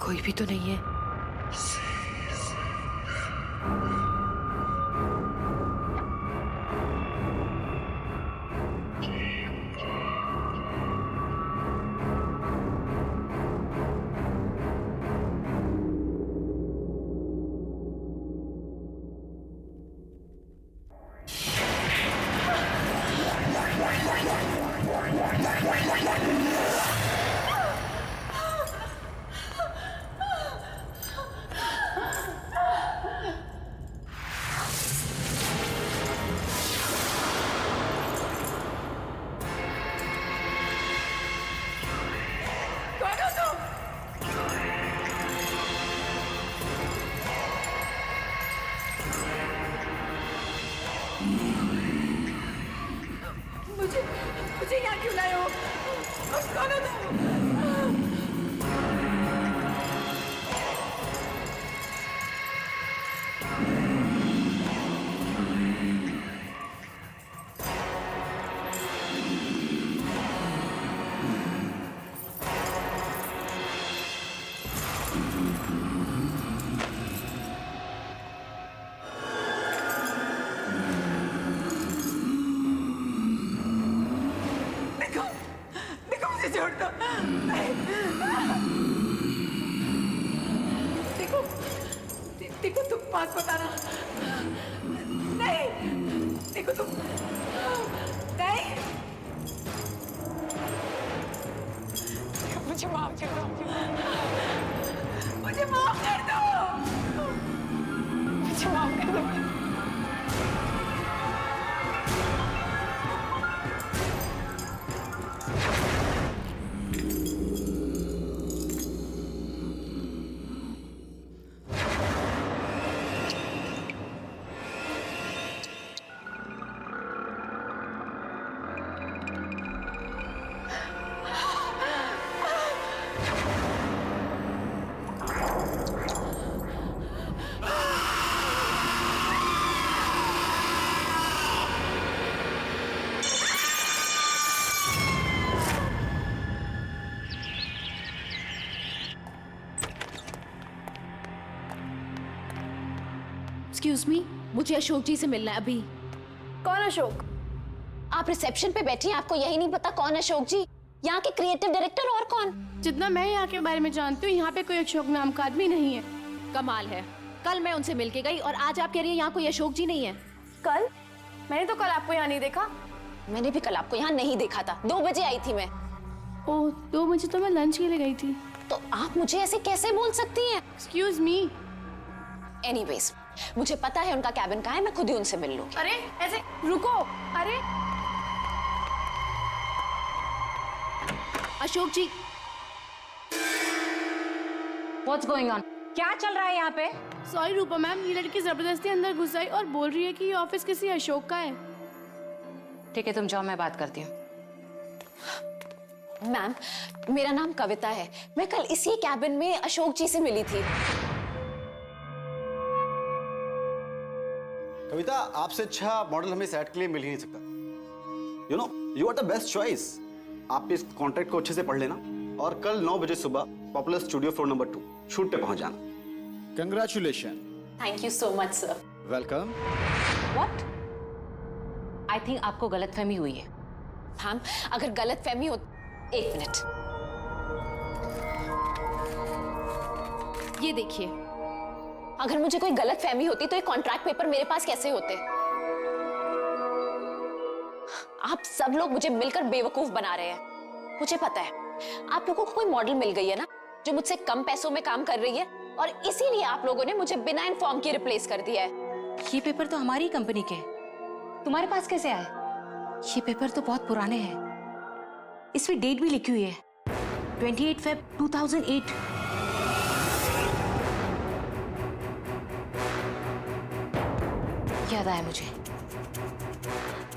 कोई भी तो नहीं है। मुझे यहाँ क्यों लाए हो? कौन हो तुम? छोड़ दो। देखो देखो तुम पास मत आना। नहीं देखो तुम नहीं। मुझे माफ कर दो। मुझे माफ कर दो। मुझे माफ कर दो। एक्सक्यूज मी, मुझे अशोक जी से मिलना है अभी। कौन अशोक? आप रिसेप्शन पे बैठी हैं, आपको यही नहीं पता कौन अशोक जी? यहाँ के क्रिएटिव डायरेक्टर और कौन? जितना मैं यहाँ के बारे में जानती हूँ, यहाँ पे कोई अशोक नाम का आदमी नहीं है। कमाल है, कल मैं उनसे मिल के गई और आज आप कह रही हैं यहाँ कोई अशोक जी नहीं है। कल? मैंने तो कल आपको यहाँ नहीं देखा। मैंने भी कल आपको यहाँ नहीं देखा था, 2 बजे आई थी मैं। ओह, 2 बजे तो मैं लंच के लिए गई थी। तो आप मुझे ऐसे कैसे बोल सकती हैं? Excuse me. एनीवेज, मुझे पता है उनका कैबिन कहाँ है, मैं खुद ही उनसे मिल लूंगी। अरे ऐसे रुको। अरे अशोक जी। What's going on? क्या चल रहा है यहाँ पे? सॉरी रूपा मैम, ये लड़की जबरदस्ती अंदर घुस आई और बोल रही है कि ये ऑफिस किसी अशोक का है। ठीक है, तुम जाओ, मैं बात करती हूँ। मैम, मेरा नाम कविता है, मैं कल इसी कैबिन में अशोक जी से मिली थी। कविता, आपसे अच्छा मॉडल हमें सेट के लिए मिल ही नहीं सकता। You know, you are the best choice. आप इस कॉन्ट्रैक्ट को अच्छे से पढ़ लेना और कल 9 बजे सुबह popular studio floor number 2 shoot पे पहुंच जाना। Congratulation. Thank you so much sir. Welcome. What? I think आपको गलतफहमी हुई है। मैम, अगर गलतफहमी हो, 1 मिनट। ये देखिए, अगर मुझे कोई गलतफहमी होती तो ये कॉन्ट्रैक्ट पेपर मेरे पास कैसे होते? आप सब लोग मुझे मिलकर बेवकूफ बना रहे हैं। मुझे पता है आप लोगों को कोई मॉडल मिल गई है ना, जो मुझसे कम पैसों में काम कर रही है, और इसीलिए आप लोगों ने मुझे बिना इन्फॉर्म के रिप्लेस कर दिया है। ये पेपर तो हमारी कंपनी के हैं। तुम्हारे पास कैसे आए? ये पेपर तो बहुत पुराने हैं। इसमें डेट भी लिखी हुई है, 28 Feb 2008। याद आया मुझे,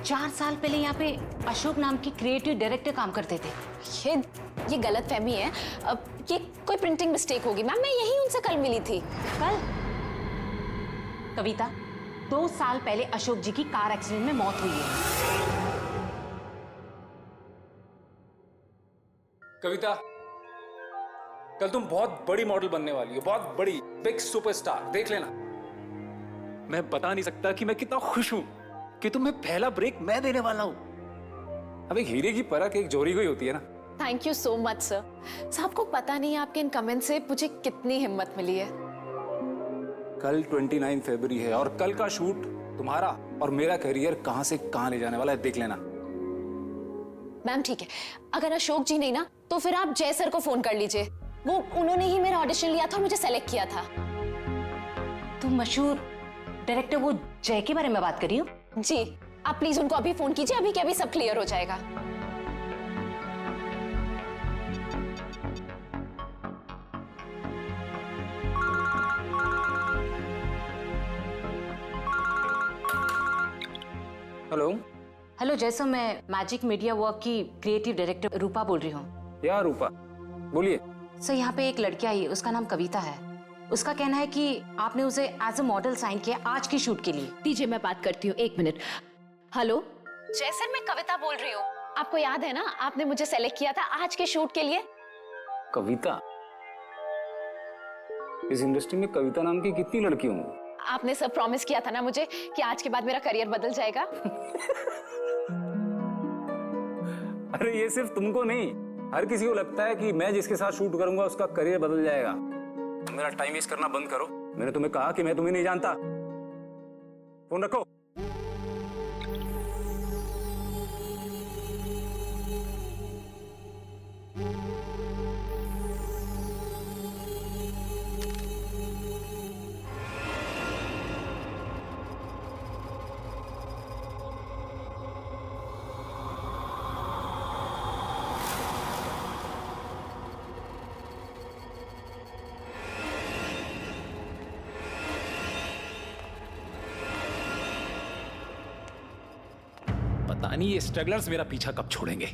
4 साल पहले यहाँ पे अशोक नाम के क्रिएटिव डायरेक्टर काम करते थे। ये गलतफहमी है। अब ये कोई प्रिंटिंग मिस्टेक होगी मैम, मैं यही उनसे कल मिली थी। कल? कविता, 2 साल पहले अशोक जी की कार एक्सीडेंट में मौत हुई है। कविता, कल तुम बहुत बड़ी मॉडल बनने वाली हो, बहुत बड़ी, बिग सुपरस्टार, देख लेना। मैं बता नहीं सकता कि मैं कितना खुश हूं कि तुम्हें पहला ब्रेक मैं देने वाला हूं। अब एक हीरे की परख एक जोरी को ही होती है ना। Thank you so much sir. आपको पता नहीं है आपके इन कमेंट से मुझे कितनी हिम्मत मिली है। कल 29 फरवरी है और कल का शूट तुम्हारा और मेरा करियर कहां से कहां ले जाने वाला है, देख लेना। मैम ठीक है, अगर अशोक जी नहीं ना तो फिर आप जय सर को फोन कर लीजिए। वो उन्होंने ही मेरा ऑडिशन लिया था और मुझे सेलेक्ट किया था। तुम मशहूर डायरेक्टर वो जय के बारे में बात कर रही हो? जी, आप प्लीज उनको अभी फोन कीजिए, अभी के अभी सब क्लियर हो जाएगा। हेलो। हेलो जैसा, मैं मैजिक मीडिया वर्क की क्रिएटिव डायरेक्टर रूपा बोल रही हूँ। या रूपा, बोलिए। सर यहाँ पे एक लड़की आई है, उसका नाम कविता है। उसका कहना है कि आपने उसे एज अ मॉडल साइन किया आज की शूट के लिए। दीजिए मैं बात करती हूँ, 1 मिनट। हेलो जय सर, मैं कविता बोल रही हूँ। आपको याद है ना, आपने मुझे सेलेक्ट किया था आज के शूट के लिए। कविता? इस इंडस्ट्री में कविता नाम की कितनी लड़कियां होंगी? आपने सब प्रॉमिस किया था ना मुझे कि आज के बाद मेरा करियर बदल जाएगा। अरे ये सिर्फ तुमको नहीं, हर किसी को लगता है कि मैं जिसके साथ शूट करूंगा उसका करियर बदल जाएगा। मेरा टाइम वेस्ट करना बंद करो। मैंने तुम्हें कहा कि मैं तुम्हें नहीं जानता। फोन रखो। पता नहीं ये स्ट्रगलर्स मेरा पीछा कब छोड़ेंगे।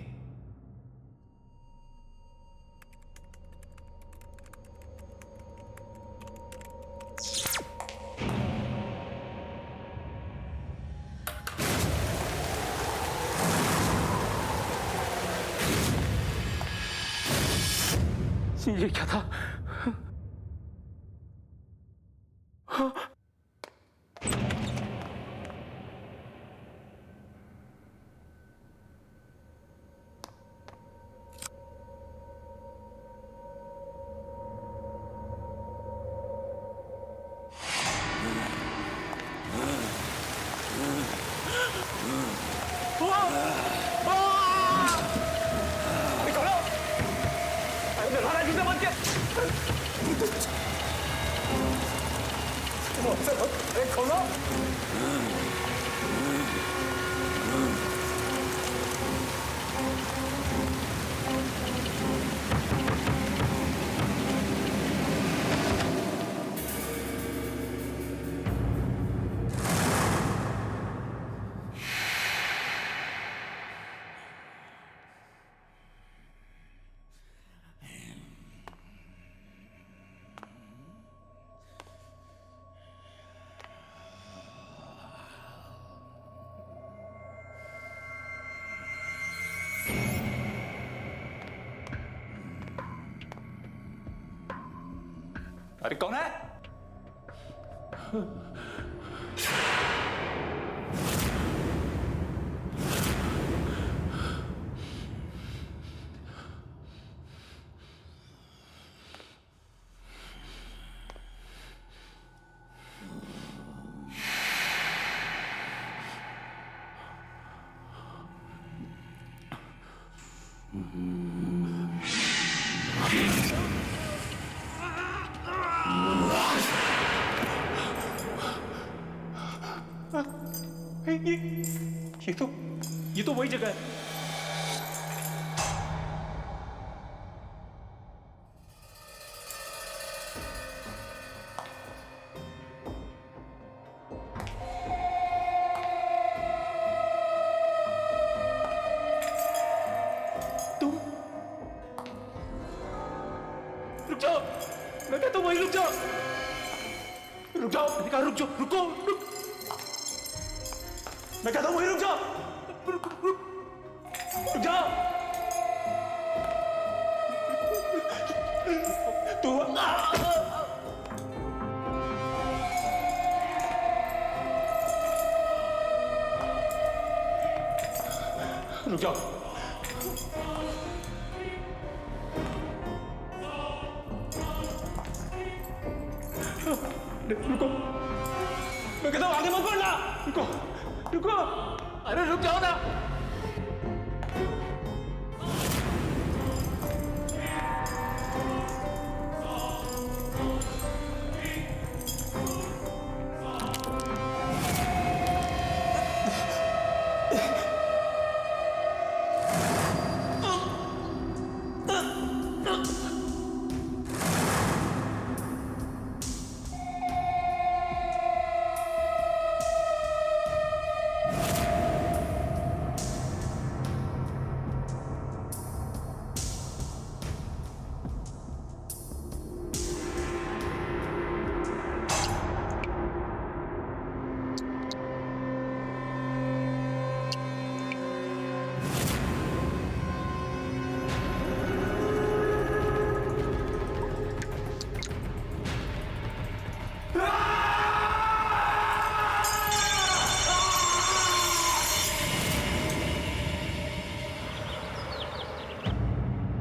ये क्या था? अरे कौन है? ये तो वही जगह है। तुम रुक जाओ, मैं कहता हूं वही रुक जाओ, रुक जाओ, मैंने कहा रुक जाओ, रुको, रुक, मैं कहता हूं वही रुक जाओ, रुक जाओ। तू रुक जाओ। रुको, मैं कहता हूँ आगे मत बढ़ना। रुको रुको, अरे रुक जाओ ना।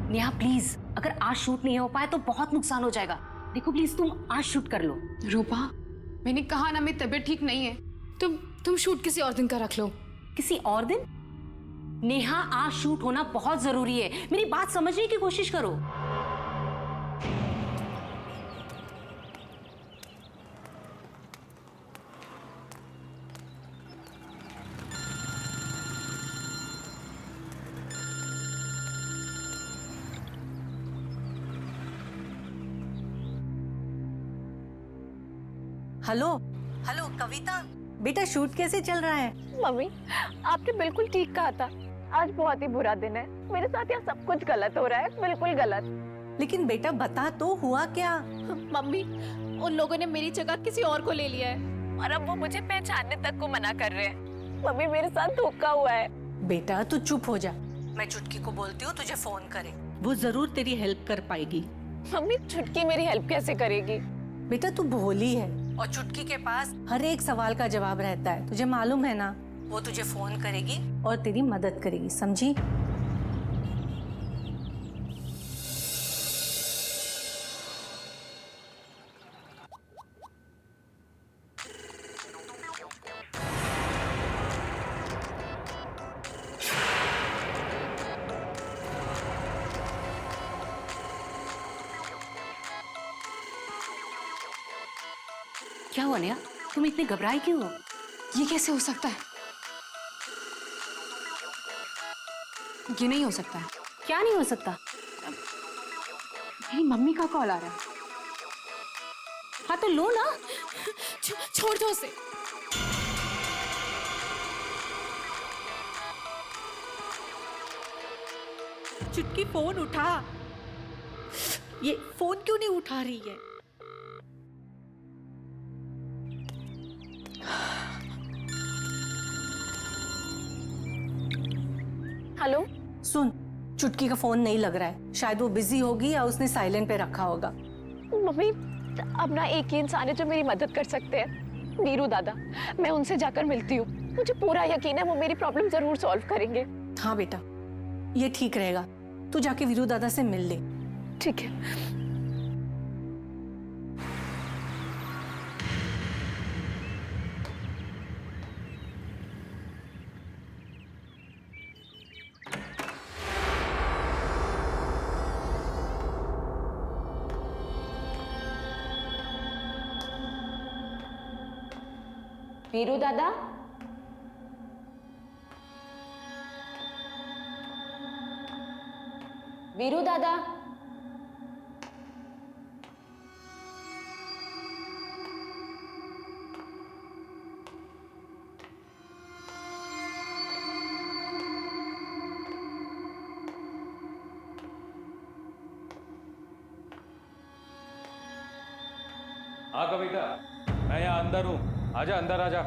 नेहा प्लीज, अगर आज शूट नहीं हो पाए तो बहुत नुकसान हो जाएगा। देखो प्लीज तुम आज शूट कर लो। रूपा, मैंने कहा ना मेरी तबीयत ठीक नहीं है। तुम शूट किसी और दिन का रख लो। किसी और दिन? नेहा आज शूट होना बहुत जरूरी है, मेरी बात समझने की कोशिश करो। हेलो हेलो कविता, बेटा शूट कैसे चल रहा है? मम्मी, आपने बिल्कुल ठीक कहा था। आज बहुत ही बुरा दिन है। मेरे साथ यहाँ सब कुछ गलत हो रहा है, बिल्कुल गलत। लेकिन बेटा बता तो हुआ क्या? मम्मी, उन लोगों ने मेरी जगह किसी और को ले लिया है और अब वो मुझे पहचानने तक को मना कर रहे हैं। मम्मी, मेरे साथ धोखा हुआ है। बेटा तू चुप हो जा, मैं चुटकी को बोलती हूँ तुझे फोन करे, वो जरूर तेरी हेल्प कर पाएगी। मम्मी, चुटकी मेरी हेल्प कैसे करेगी? बेटा तू भोली है और चुटकी के पास हर एक सवाल का जवाब रहता है, तुझे मालूम है ना। वो तुझे फोन करेगी और तेरी मदद करेगी, समझी? क्या हुआ नेहा, तुम इतने घबराए क्यों हो? ये कैसे हो सकता है? ये नहीं हो सकता है। क्या नहीं हो सकता? मेरी मम्मी का कॉल आ रहा है। हाँ तो लो ना। छोड़ दो उसे। चुटकी फोन उठा। ये फोन क्यों नहीं उठा रही है? हेलो, सुन, चुटकी का फोन नहीं लग रहा है, शायद वो बिजी होगी या उसने साइलेंट पे रखा होगा। मम्मी, अब ना एक ही इंसान है जो मेरी मदद कर सकते हैं, वीरू दादा। मैं उनसे जाकर मिलती हूँ। मुझे पूरा यकीन है वो मेरी प्रॉब्लम जरूर सॉल्व करेंगे। हाँ बेटा, ये ठीक रहेगा, तू जाके वीरू दादा से मिल ले। ठीक है। वीरू दादा, वीरू दादा, हाँ कविता, मैं यहाँ अंदर हूँ, आजा अंदर आजा।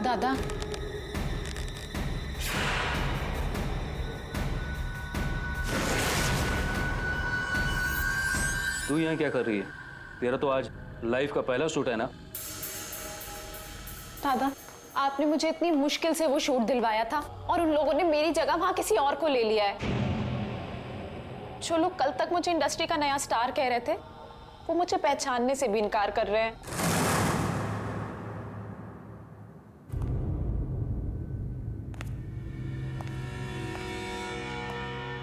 दादा, तू यहाँ क्या कर रही है? तेरा तो आज लाइफ का पहला शूट है ना? दादा, आपने मुझे इतनी मुश्किल से वो शूट दिलवाया था और उन लोगों ने मेरी जगह वहां किसी और को ले लिया है। जो लोग कल तक मुझे इंडस्ट्री का नया स्टार कह रहे थे, वो मुझे पहचानने से भी इनकार कर रहे हैं।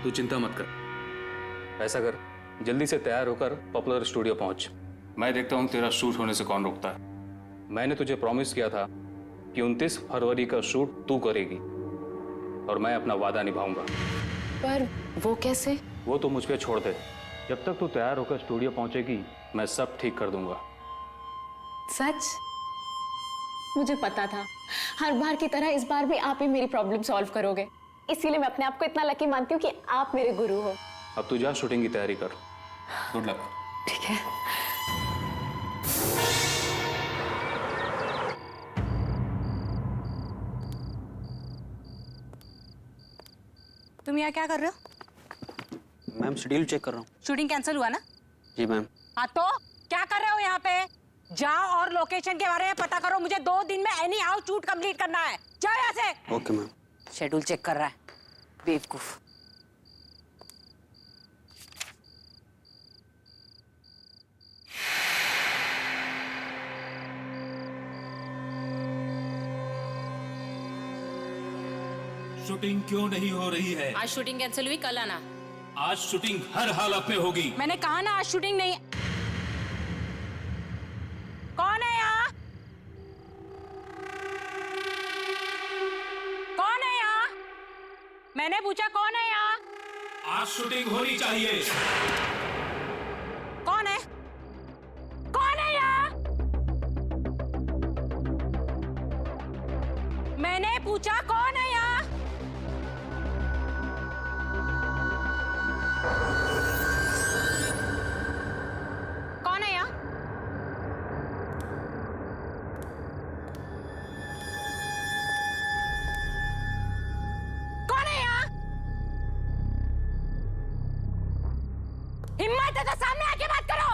तू चिंता मत कर। ऐसा कर, जल्दी से तैयार होकर पॉपुलर स्टूडियो पहुंच। मैं देखता हूं तेरा शूट होने से कौन रोकता है। मैंने तुझे प्रॉमिस किया था कि 29 फरवरी का शूट तू करेगी और मैं अपना वादा निभाऊंगा। पर वो कैसे? वो तो मुझ पे छोड़ दे। जब तक तू तैयार होकर स्टूडियो पहुंचेगी मैं सब ठीक कर दूंगा। सच? मुझे पता था हर बार की तरह इस बार भी आप ही मेरी प्रॉब्लम सॉल्व करोगे, इसीलिए मैं अपने आप को इतना लकी मानती हूँ कि आप मेरे गुरु हो। अब तू जा शूटिंग की तैयारी कर। Good luck. ठीक है। तुम यहाँ क्या कर रहे हो? मैम शेड्यूल चेक कर रहा हूँ। शूटिंग कैंसिल हुआ ना? जी मैम। हाँ तो क्या कर रहे हो यहाँ पे? जाओ और लोकेशन के बारे में पता करो। मुझे 2 दिन में एनी हाउ शूट कंप्लीट करना है। जाओ यहाँ से। Okay ma'am. शेड्यूल चेक कर रहा है बेवकूफ। शूटिंग क्यों नहीं हो रही है? आज शूटिंग कैंसिल हुई, कल आना। आज शूटिंग हर हालत में होगी। मैंने कहा ना आज शूटिंग नहीं। कौन है यहाँ? कौन है यहाँ? मैंने पूछा कौन है यहाँ? आज शूटिंग होनी चाहिए। कौन है? कौन है यहाँ? मैंने पूछा कौन है यहाँ? कौन है यहाँ? कौन है यहाँ? हिम्मत है तो सामने आके बात करो।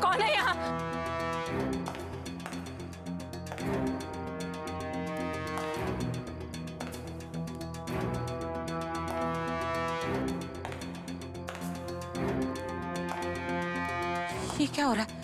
कौन है यहाँ? ये क्या हो रहा है?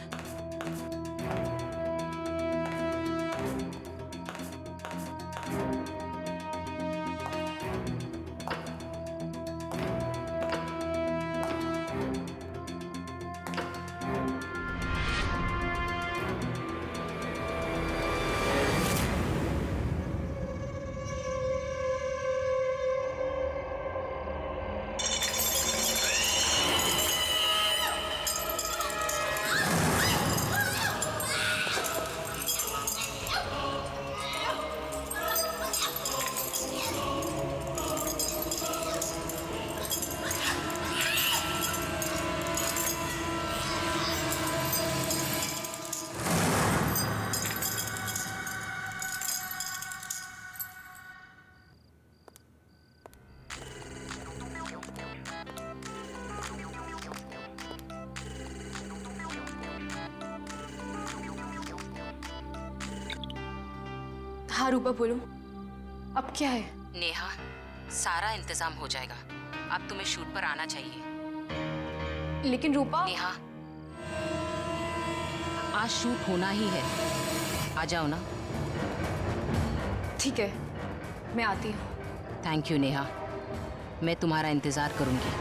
हाँ रूपा बोलो, अब क्या है? नेहा, सारा इंतजाम हो जाएगा। अब तुम्हें शूट पर आना चाहिए। लेकिन रूपा। नेहा, आज शूट होना ही है। आ जाओ ना। ठीक है, मैं आती हूँ। थैंक यू नेहा, मैं तुम्हारा इंतजार करूंगी।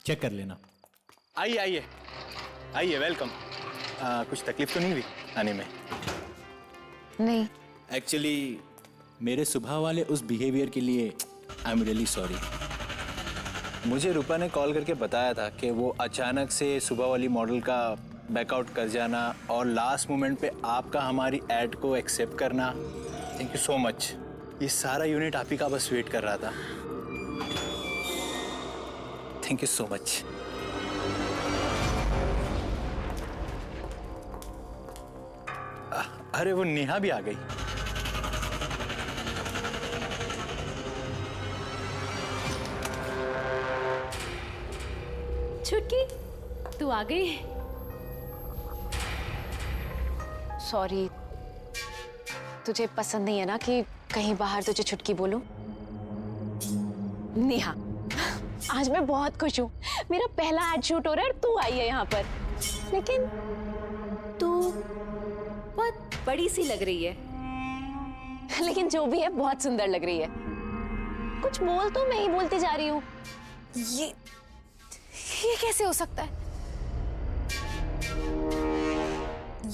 चेक कर लेना। आइए आइए आइए, वेलकम। कुछ तकलीफ तो नहीं हुई आने में? नहीं। एक्चुअली मेरे सुबह वाले उस बिहेवियर के लिए आई एम रियली सॉरी। मुझे रूपा ने कॉल करके बताया था कि वो अचानक से सुबह वाली मॉडल का बैकआउट कर जाना और लास्ट मोमेंट पे आपका हमारी ऐड को एक्सेप्ट करना। Thank you so much. ये सारा यूनिट आप ही का बस वेट कर रहा था। Thank you so much. अरे वो नेहा भी आ गई। छुटकी तू आ गई। सॉरी, तुझे पसंद नहीं है ना कि कहीं बाहर तुझे छुटकी बोलूं? नेहा, आज मैं बहुत खुश हूँ। मेरा पहला एड शूट हो रहा है और तू आई है यहाँ पर। लेकिन तू बहुत बड़ी सी लग रही है। लेकिन जो भी है बहुत सुंदर लग रही है। कुछ बोल तो, मैं ही बोलती जा रही हूँ। ये कैसे हो सकता है?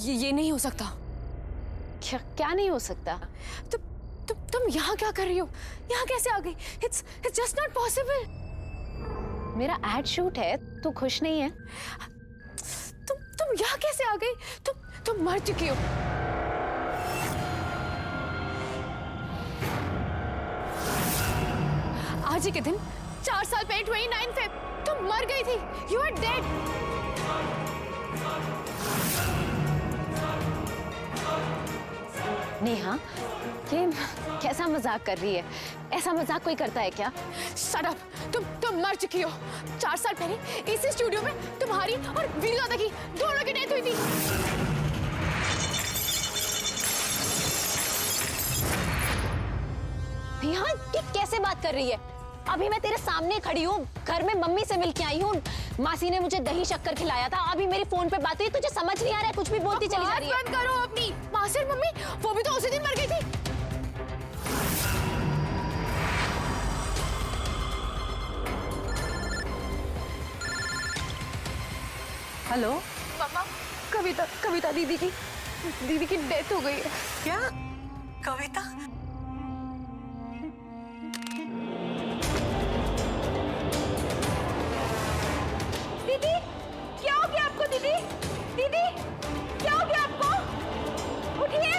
ये नहीं हो सकता। क्या नहीं हो सकता? तुम यहाँ क्या कर रही हो? यहाँ कैसे आ गई? It's just not possible. मेरा एड शूट है, तू खुश नहीं है? तुम यहाँ कैसे आ गई? तुम मर चुकी हो। आज ही के दिन 4 साल पहले 29 फेब तुम मर गई थी। You are dead. नेहा, ये कैसा मजाक कर रही है? ऐसा मजाक कोई करता है क्या? Shut up. तुम मर चुकी हो। 4 साल पहले इसी स्टूडियो में तुम्हारी और वीरू दादा की दोनों की डेथ हुई थी। नेहा, ये कैसे बात कर रही है? अभी मैं तेरे सामने खड़ी हूँ, घर में मम्मी से मिलके आई हूँ। मासी ने मुझे दही शक्कर खिलाया था। अभी मेरी फोन पे बात हुई, तुझे समझ नहीं आ रहा है? कुछ भी बोलती चली जा रही है। बंद करो अपनी। मासी और मम्मी वो भी तो उसी दिन मर गई थी। हेलो मम्मा, कविता दीदी की डेथ हो गई है। क्या? कविता? दीदी क्या हो गया आपको? दीदी क्या हो गया आपको? उठिए।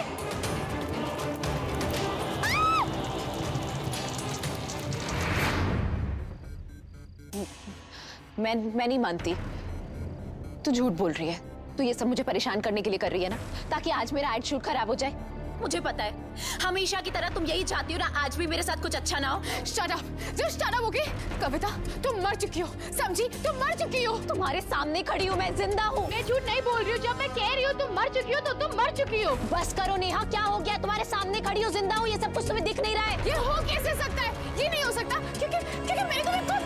मैं नहीं मानती। तू झूठ बोल रही है। तू ये सब मुझे परेशान करने के लिए कर रही है ना, ताकि आज मेरा एड शूट खराब हो जाए। मुझे पता है, हमेशा की तरह तुम यही चाहती हो ना, आज भी मेरे साथ कुछ अच्छा ना हो। Shut up, just shut up, okay? कविता, तुम मर चुकी हो, समझी? तुम मर चुकी हो। तुम्हारे सामने खड़ी हूँ मैं, जिंदा हूँ। मैं झूठ नहीं बोल रही हूँ। जब मैं कह रही हूँ तुम मर चुकी हो तो तुम मर चुकी हो। बस करो नेहा, क्या हो गया? तुम्हारे सामने खड़ी हूँ, जिंदा हूँ, ये सब कुछ तुम्हें दिख नहीं रहा है? ये हो कैसे सकता है? ये नहीं हो सकता, क्योंकि मैंने तुम्हें खुद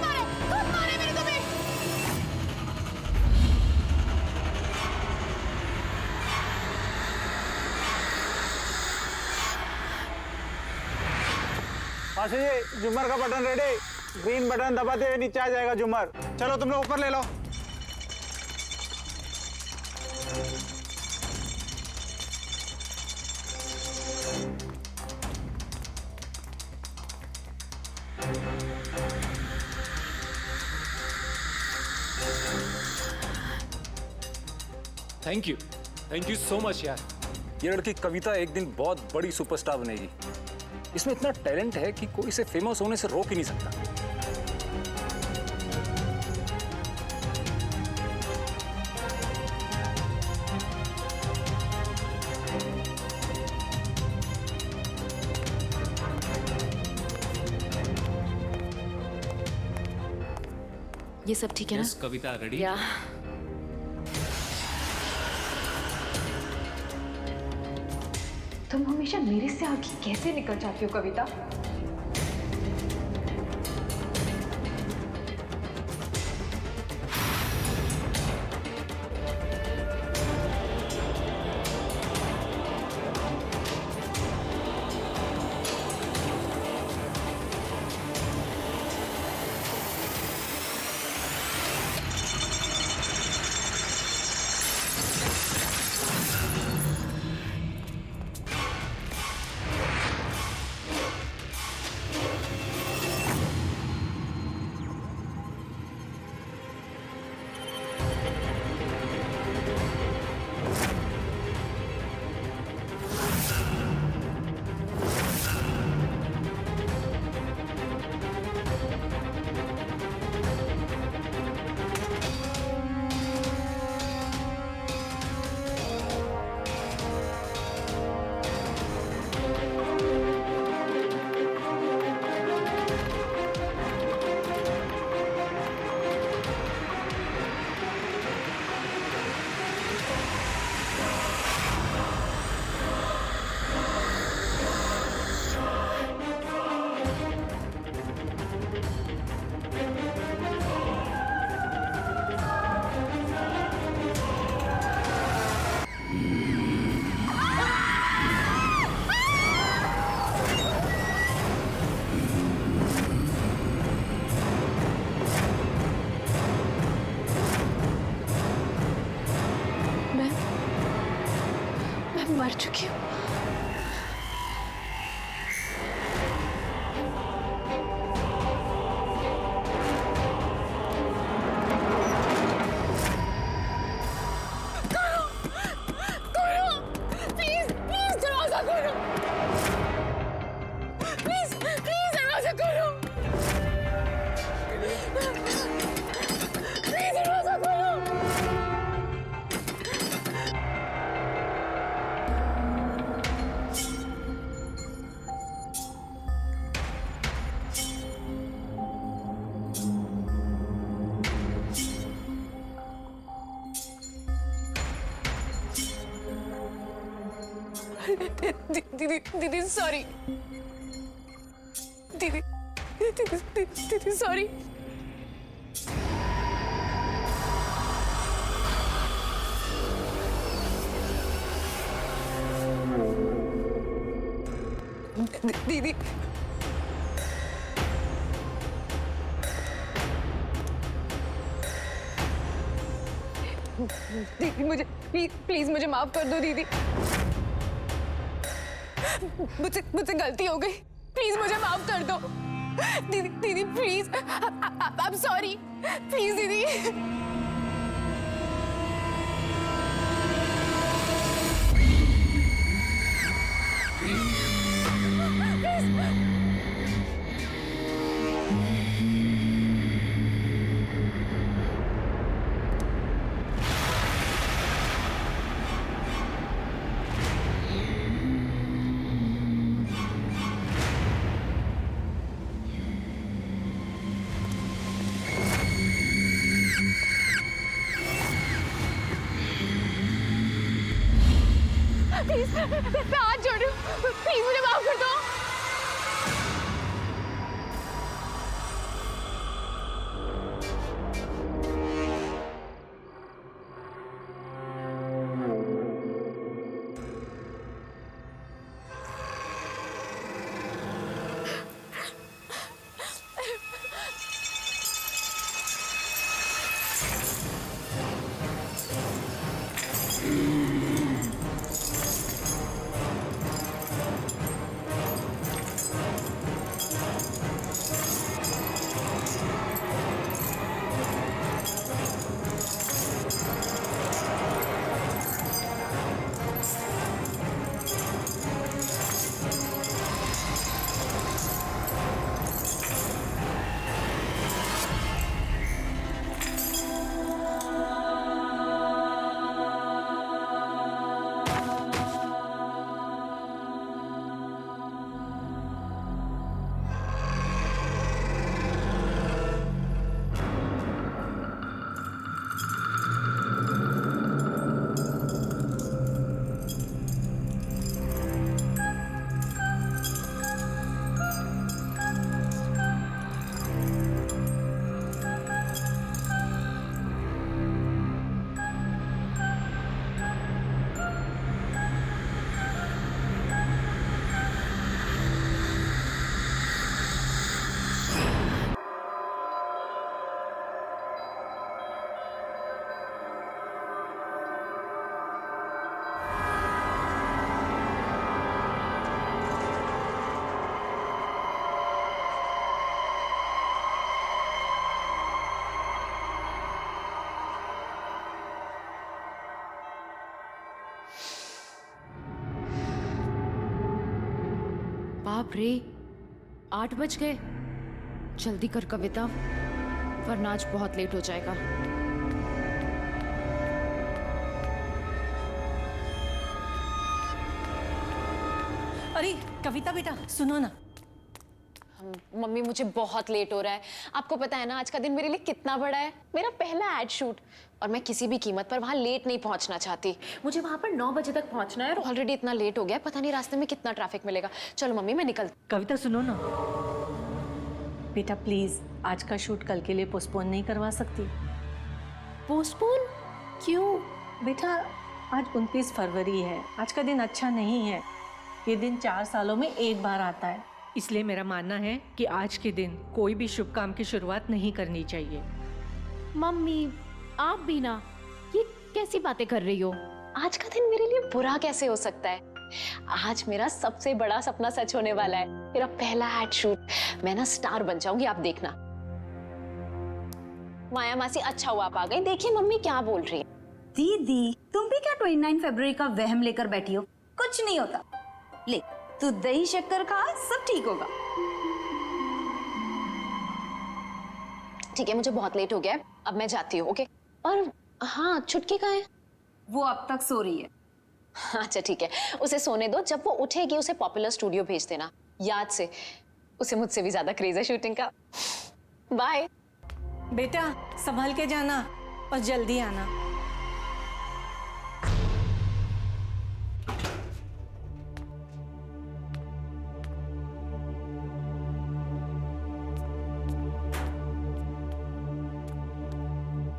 मारे मैंने तुम्हें। मासी जी, झूमर का बटन रेडी। ग्रीन बटन दबाते हुए नीचे आ जाएगा झूमर। चलो तुम लोग ऊपर ले लो। थैंक यू सो मच यार। ये लड़की कविता एक दिन बहुत बड़ी सुपरस्टार बनेगी। इसमें इतना टैलेंट है कि कोई इसे फेमस होने से रोक ही नहीं सकता। ये सब ठीक है ना? कविता रेडी? या तुम हमेशा मेरे से आगे कैसे निकल जाती हो कविता? मर चुकी हूँ। प्लीज प्लीज दरवाजा खोलो, प्लीज प्लीज दरवाजा खोलो, प्लीज दरवाजा खोलो। दीदी दीदी सॉरी, दीदी दीदी दीदी सॉरी। दीदी दीदी मुझे प्लीज मुझे माफ कर दो दीदी, मुझसे गलती हो गई, प्लीज मुझे माफ कर दो दीदी, दीदी please, I am sorry, please दीदी। प्लीज मैं हाथ जोड़ रही हूँ, प्लीज मुझे माफ कर दो। बाप रे, 8 बज गए। जल्दी कर कविता, वरना आज बहुत लेट हो जाएगा। अरे कविता बेटा सुनो ना। मम्मी मुझे बहुत लेट हो रहा है। आपको पता है ना आज का दिन मेरे लिए कितना बड़ा है। मेरा पहला एड शूट और मैं किसी भी कीमत पर वहाँ लेट नहीं पहुँचना चाहती। मुझे वहाँ पर 9 बजे तक पहुँचना है और ऑलरेडी इतना लेट हो गया, पता नहीं रास्ते में कितना ट्रैफिक मिलेगा। चलो मम्मी मैं निकल। कविता सुनो ना बेटा, प्लीज आज का शूट कल के लिए पोस्टपोन नहीं करवा सकती? पोस्टपोन क्यों? बेटा आज 29 फरवरी है, आज का दिन अच्छा नहीं है। ये दिन 4 सालों में एक बार आता है, इसलिए मेरा मानना है कि आज के दिन कोई भी शुभ काम की शुरुआत नहीं करनी चाहिए। मम्मी आप भी ना, ये कैसी बातें कर रही हो? आज का दिन मेरे लिए बुरा कैसे हो सकता है? आज मेरा सबसे बड़ा सपना सच होने वाला है, मेरा पहला एड शूट। मैं ना स्टार बन जाऊंगी, आप देखना। माया मासी, अच्छा हुआ आप आ गई। देखिए मम्मी क्या बोल रही है। दीदी तुम भी क्या 29 फरवरी का वहम लेकर बैठी हो? कुछ नहीं होता। ले तू दही शक्कर खा, सब ठीक होगा। ठीक है, मुझे बहुत लेट हो गया है, अब मैं जाती हूँ। ओके। और हाँ, छुटकी कहाँ है? वो अब तक सो रही है। अच्छा ठीक है, उसे सोने दो। जब वो उठेगी उसे पॉपुलर स्टूडियो भेज देना, याद से। उसे मुझसे भी ज्यादा क्रेज है शूटिंग का। बाय बेटा, संभल के जाना और जल्दी आना।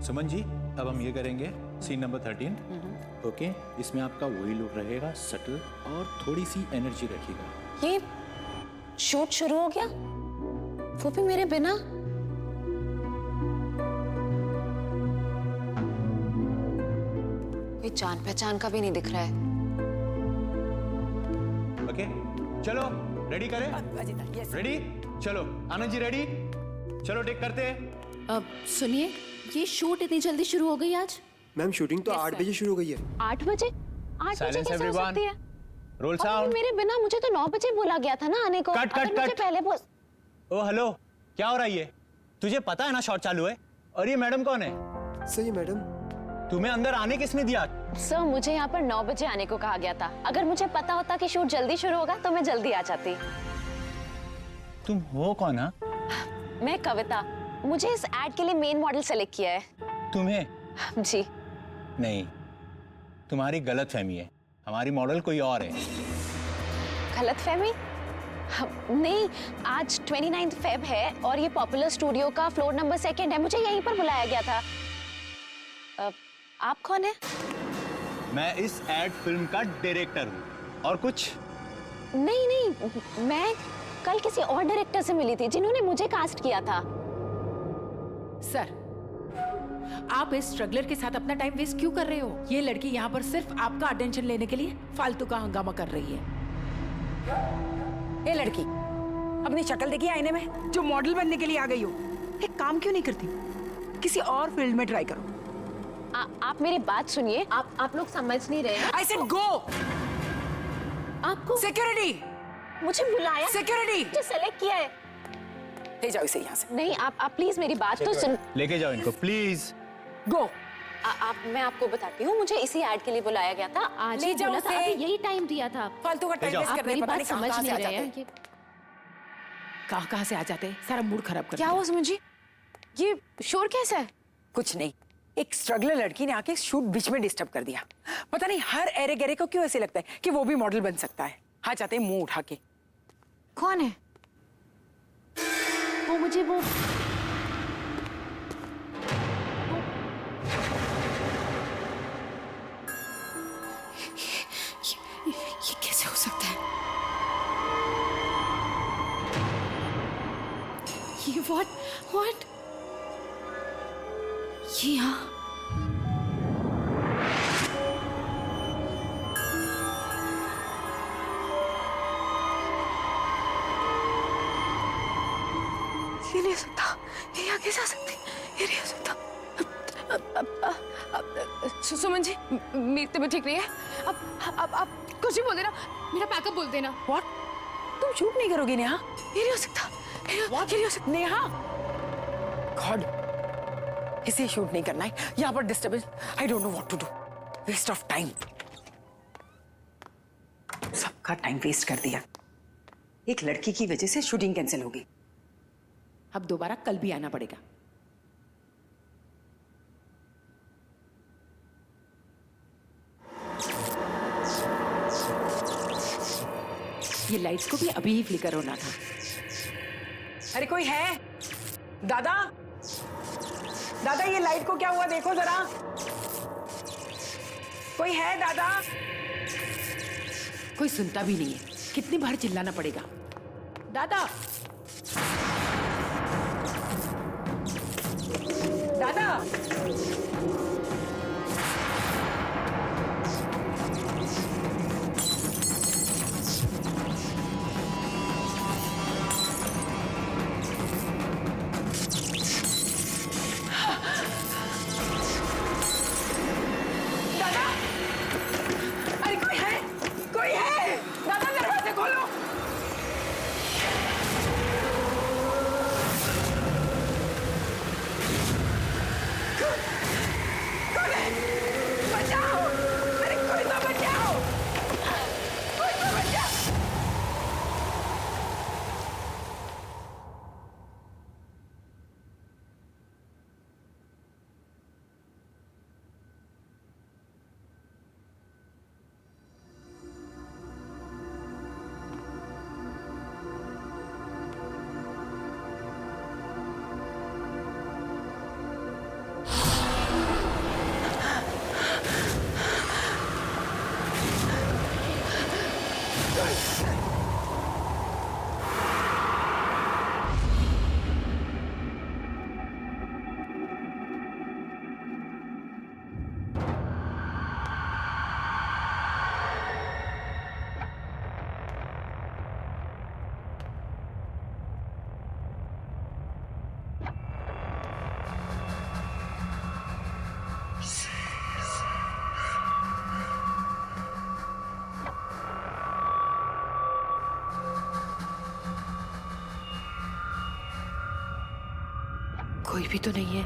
सुमन जी, अब हम ये करेंगे सीन नंबर 13। ओके, इसमें आपका वही लुक रहेगा, सटल और थोड़ी सी एनर्जी रखिएगा। ये शूट शुरू हो गया, वो भी मेरे बिना। कोई जान पहचान का भी नहीं दिख रहा है। ओके चलो, रेडी करें? रेडी? चलो आनंद जी रेडी? चलो टेक करते हैं। अब सुनिए, ये शूट इतनी जल्दी शुरू हो गई आज? मैम शूटिंग तो 8 बजे शुरू हो गई है। 8 बजे? 8 बजे कैसे हो सकती है? रोल और साउंड। मेरे बिना, मुझे तो 9 बजे बोला गया था ना आने को। कट, अगर कट, मुझे कट। पहले बोल। ओ हेलो, क्या हो रहा है ये? तुझे पता है ना शॉट चालू है? और ये मैडम कौन है? सही मैडम। तुम्हें अंदर आने किसने दिया? सर, मुझे यहाँ पर 9 बजे आने को कहा गया था। अगर मुझे पता होता कि शूट जल्दी शुरू होगा तो मैं जल्दी आ जाती। तुम हो कौन? हा? मैं कविता, मुझे इस एड के लिए मेन मॉडल सेलेक्ट किया है। तुम्हें? जी। नहीं, तुम्हारी गलत फहमी है। हमारी मॉडल कोई और है। गलत फहमी? नहीं, आज 29 फेब है और ये पॉपुलर स्टूडियो का फ्लोर नंबर 2 है। मुझे यहीं पर बुलाया गया था। आप कौन है? मैं इस एड फिल्म का डायरेक्टर हूँ। और कुछ? नहीं नहीं, मैं कल किसी और डायरेक्टर से मिली थी जिन्होंने मुझे कास्ट किया था। सर, आप इस स्ट्रगलर के साथ अपना टाइम वेस्ट क्यों कर रहे हो? ये लड़की यहाँ पर सिर्फ आपका अटेंशन लेने के लिए फालतू का हंगामा कर रही है। ए लड़की, अपनी शक्ल देखी आईने में, जो मॉडल बनने के लिए आ गई हो। एक काम क्यों नहीं करती? किसी और फील्ड में ट्राई करो। आप मेरी बात सुनिए। आप लोग समझ नहीं रहे हैं। I said go! आपको सिक्योरिटी! मुझे बुलाया, सिक्योरिटी! मुझे सेलेक्ट किया है। ले जाओ इसे यहाँ से। नहीं, आप प्लीज मेरी बात तो सुन। लेके जाओ इनको प्लीज। गो। मैं आपको बताती हूँ, मुझे इसी एड के लिए बुलाया गया था। आज ले ही जाओ बोला था, उसे। अभी यही टाइम दिया था। फालतू का टाइम वेस्ट आप करने मेरी पता बात नहीं समझ कहाँ नहीं से आ रहे जाते हैं। कहाँ से आ जाते हैं, सारा मूड खराब कर क्या हुआ समझी? ये शोर कैसा है? कुछ नहीं, एक स्ट्रगलर लड़की ने आके शूट बीच में डिस्टर्ब कर दिया। पता नहीं हर एरे गहरे को क्यों ऐसे लगता है कि वो भी मॉडल बन सकता है। हाँ जाते हैं मुंह उठा के। कौन है वो? मुझे वो ये कैसे हो सकता है? ये व्हाट ये यहाँ? ये नहीं हो सकता। ये यहाँ कैसे आ सकते? ये नहीं हो सकता। सुमन जी, मेरी तबीयत ठीक नहीं है। अब आप कुछ भी बोल देना, मेरा पैकअप बोल देना। व्हाट? तुम शूट नहीं करोगी नेहा? ये नहीं हो सकता। ये नहीं हो सकता। नेहा, गॉड, इसे शूट नहीं करना है। यहाँ पर disturbance, I don't know what to do. Waste of time, सबका टाइम वेस्ट कर दिया। एक लड़की की वजह से शूटिंग कैंसिल होगी। अब दोबारा कल भी आना पड़ेगा। ये लाइट्स को भी अभी ही फ्लिकर होना था। अरे कोई है? दादा, दादा ये लाइट को क्या हुआ देखो जरा। कोई है दादा? कोई सुनता भी नहीं है। कितनी बार चिल्लाना पड़ेगा? दादा, दादा, कोई भी तो नहीं है।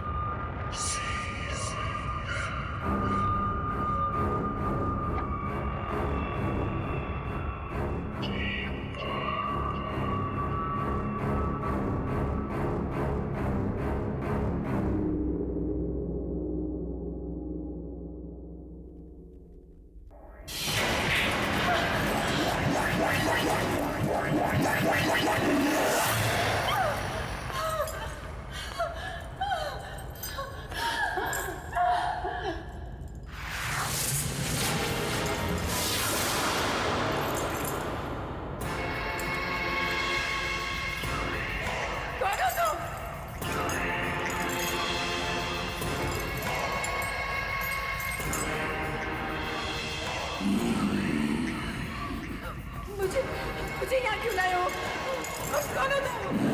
मुझे यहाँ क्यों लाए हो? कौन हो तुम?